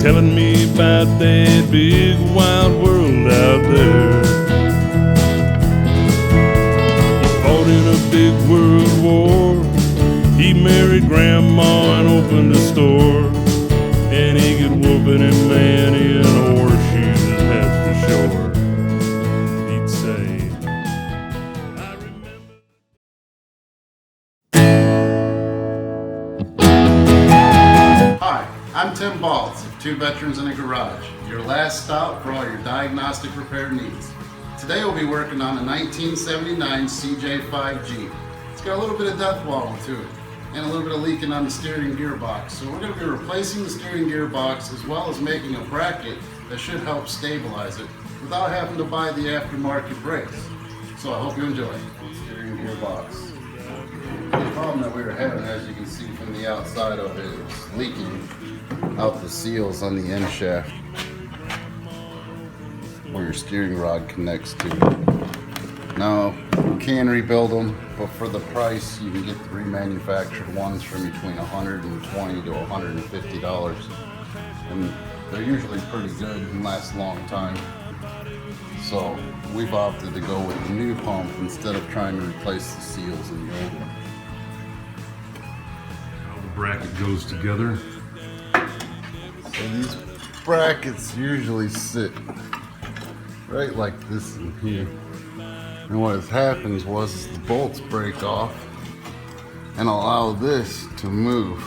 telling me about that big wild world out there. He fought in a big world war. He married grandma and opened a store. And he could whoop any man in horseshoes, that's for sure. He'd say, I remember. Hi, I'm Tim Balls of Two Veterans in a Garage, your last stop for all your diagnostic repair needs. Today we'll be working on a 1979 CJ5G. It's got a little bit of death wobble to it and a little bit of leaking on the steering gearbox. So we're going to be replacing the steering gearbox as well as making a bracket that should help stabilize it without having to buy the aftermarket brakes. So I hope you enjoy. Steering gearbox. The problem that we were having, as you can see from the outside of it, is leaking out the seals on the end shaft where your steering rod connects to. Now, you can rebuild them, but for the price, you can get the remanufactured ones from between $120 to $150. And they're usually pretty good and last a long time. So we've opted to go with the new pump instead of trying to replace the seals in the old one. The bracket goes together. So these brackets usually sit right like this in here. And what has happened was the bolts break off and allow this to move.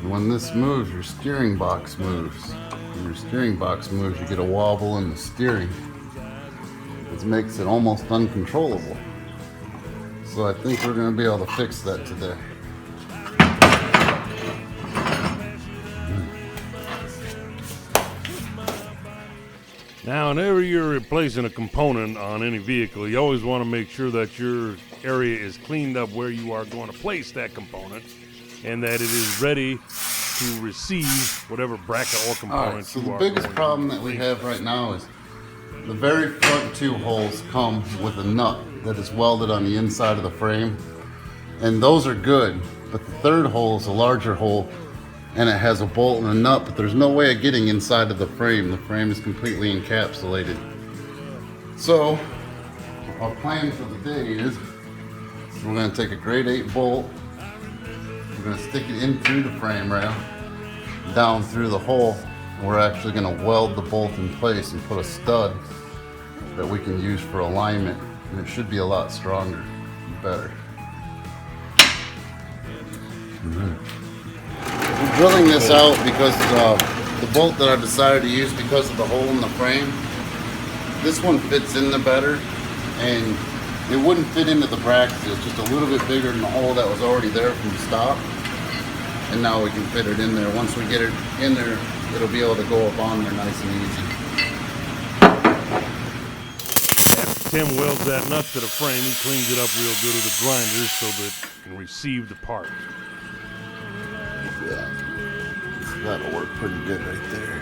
And when this moves, your steering box moves. When your steering box moves, you get a wobble in the steering. It makes it almost uncontrollable. So I think we're going to be able to fix that today. Now, whenever you're replacing a component on any vehicle, you always want to make sure that your area is cleaned up where you are going to place that component and that it is ready to receive whatever bracket or component so you the are biggest going problem to that we replace. have right now is the very front two holes come with a nut that is welded on the inside of the frame, and those are good, but the third hole is a larger hole and it has a bolt and a nut, but there's no way of getting inside of the frame. The frame is completely encapsulated. So our plan for the day is we're going to take a grade 8 bolt, we're going to stick it in through the frame rail, down through the hole, and we're actually going to weld the bolt in place and put a stud that we can use for alignment, and it should be a lot stronger and better. We're drilling this out because the bolt that I decided to use, because of the hole in the frame, this one fits in the better, and it wouldn't fit into the bracket. It's just a little bit bigger than the hole that was already there from the stop, and now we can fit it in there. Once we get it in there, it'll be able to go up on there nice and easy. After Tim welds that nut to the frame, he cleans it up real good with a grinder so that it can receive the part. Yeah, that'll work pretty good right there.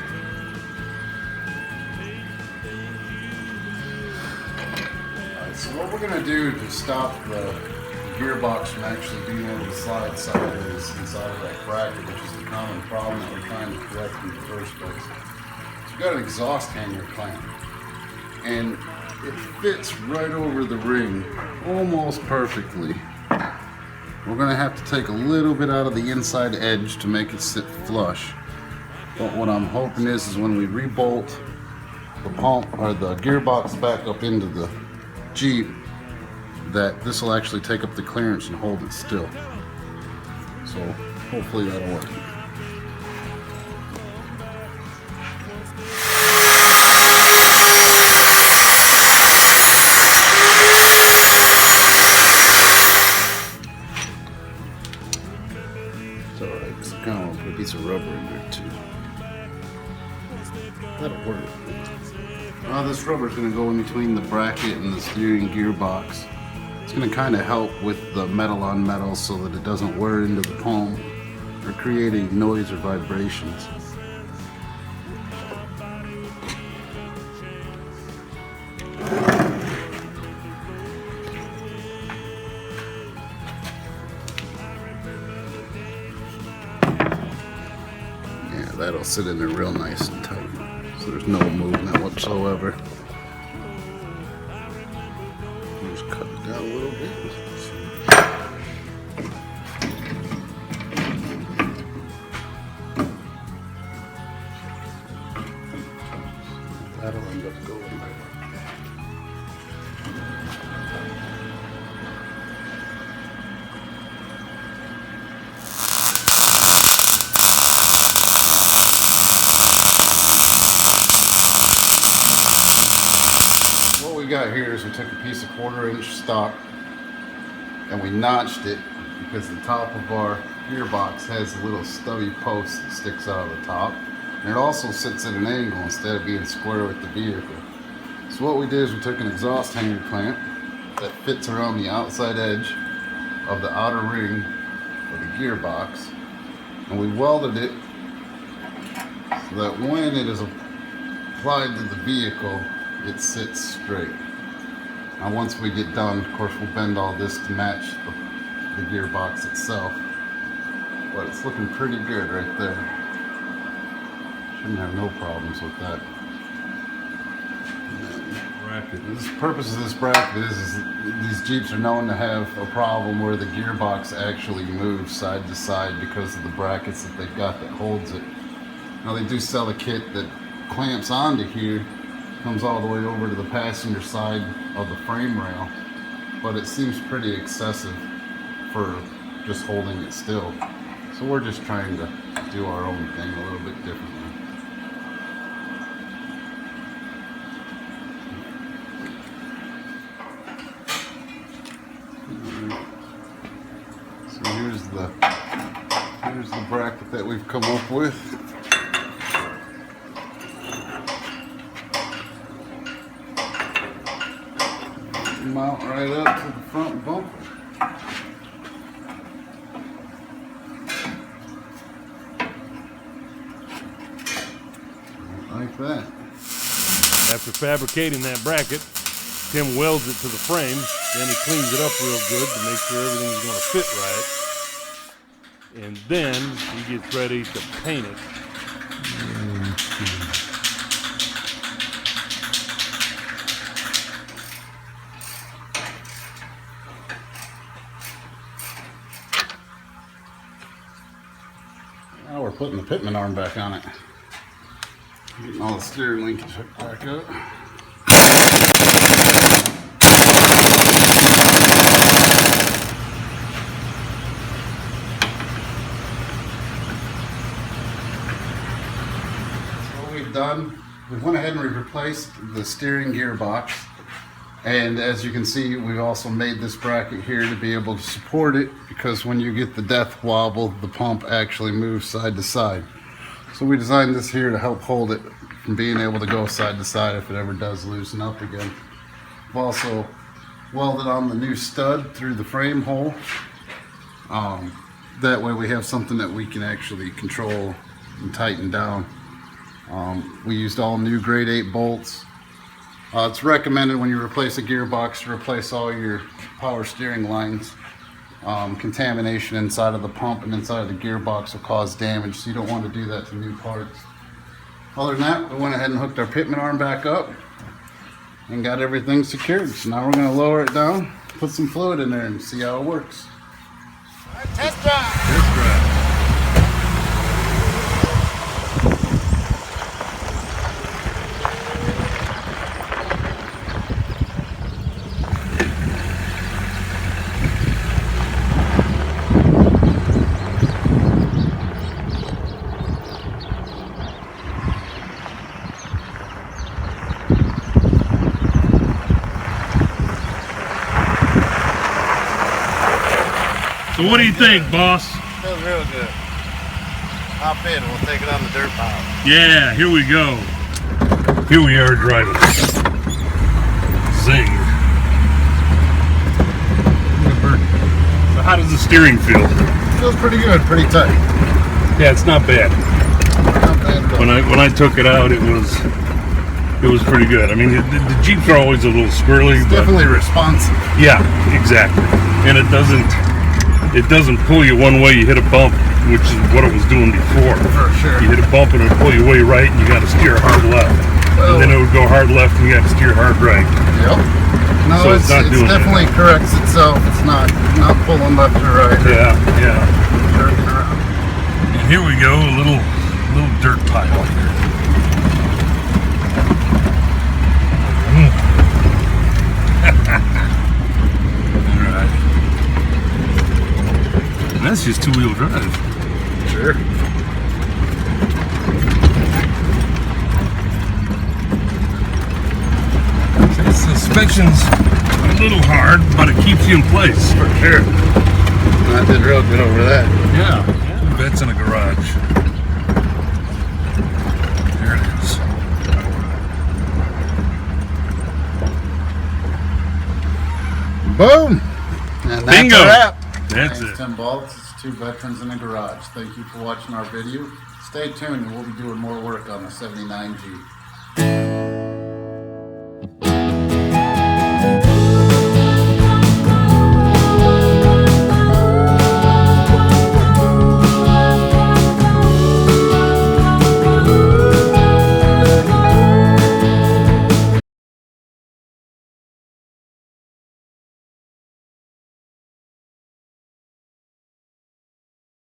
Alright, so what we're going to do to stop the gearbox from actually being able to slide sideways inside of that bracket, which is the common problem that we're trying to correct in the first place. So we've got an exhaust hanger clamp, and it fits right over the ring almost perfectly. We're going to have to take a little bit out of the inside edge to make it sit flush. But what I'm hoping is when we rebolt the pump or the gearbox back up into the Jeep, that this will actually take up the clearance and hold it still. So hopefully that'll work. It's alright, because I kind of want to put a piece of rubber in there too. That'll work. This rubber is going to go in between the bracket and the steering gearbox. It's going to kind of help with the metal on metal so that it doesn't wear into the pump or create any noise or vibrations. that'll sit in there real nice and tight. So there's no movement whatsoever. Just cut it down a little bit. That'll end up going there. What we got here is we took a piece of 1/4 inch stock and we notched it because the top of our gearbox has a little stubby post that sticks out of the top. And it also sits at an angle instead of being square with the vehicle. So what we did is we took an exhaust hanger clamp that fits around the outside edge of the outer ring of the gearbox, and we welded it so that when it is applied to the vehicle, it sits straight. Now once we get done, of course we'll bend all this to match the gearbox itself, but it's looking pretty good right there. Shouldn't have no problems with that. The purpose of this bracket is these Jeeps are known to have a problem where the gearbox actually moves side to side because of the brackets that they've got that holds it. Now they do sell a kit that clamps onto here, comes all the way over to the passenger side of the frame rail, but it seems pretty excessive for just holding it still. So we're just trying to do our own thing a little bit differently. So here's the bracket that we've come up with. Mount right up to the front bumper. Like that. After fabricating that bracket, Tim welds it to the frame, then he cleans it up real good to make sure everything's going to fit right. And then he gets ready to paint it. Now we're putting the pitman arm back on it. Getting all the steering linkage hooked back up. Done. We went ahead and we replaced the steering gearbox, and as you can see, we've also made this bracket here to be able to support it, because when you get the death wobble, the pump actually moves side to side. So we designed this here to help hold it from being able to go side to side if it ever does loosen up again. We've also welded on the new stud through the frame hole. That way we have something that we can actually control and tighten down. We used all new grade 8 bolts. It's recommended when you replace a gearbox to replace all your power steering lines. Contamination inside of the pump and inside of the gearbox will cause damage, so you don't want to do that to new parts. Other than that, we went ahead and hooked our pitman arm back up and got everything secured. So now we're going to lower it down, put some fluid in there, and see how it works. All right, test drive. Test drive. So what do you think, boss? Feels real good. Hop in, we'll take it on the dirt pile. Yeah, here we go. Here we are driving. Zing. So how does the steering feel? Feels pretty good, pretty tight. Yeah, it's not bad. Not bad at all. When I took it out, it was pretty good. I mean, the Jeeps are always a little squirrely, It's but definitely responsive. yeah, exactly. And it doesn't pull you one way, you hit a bump, which is what it was doing before. For sure. You hit a bump and it would pull you way right, and you got to steer hard left. Well, And then it would go hard left, and you got to steer hard right. Yep. No, So it's it's not doing that. definitely corrects itself. It's not pulling left or right. Yeah, yeah. Jerking around. And here we go, a little dirt pile here. All right. And that's just two-wheel drive. Sure. The suspension's a little hard, but it keeps you in place. For sure. I did real good over that. Yeah. Vets in a garage. There it is. Boom! And that's Bingo. a wrap. That's Thanks, it. Tim Baltz. It's two veterans in a garage. Thank you for watching our video. Stay tuned and we'll be doing more work on the 79G.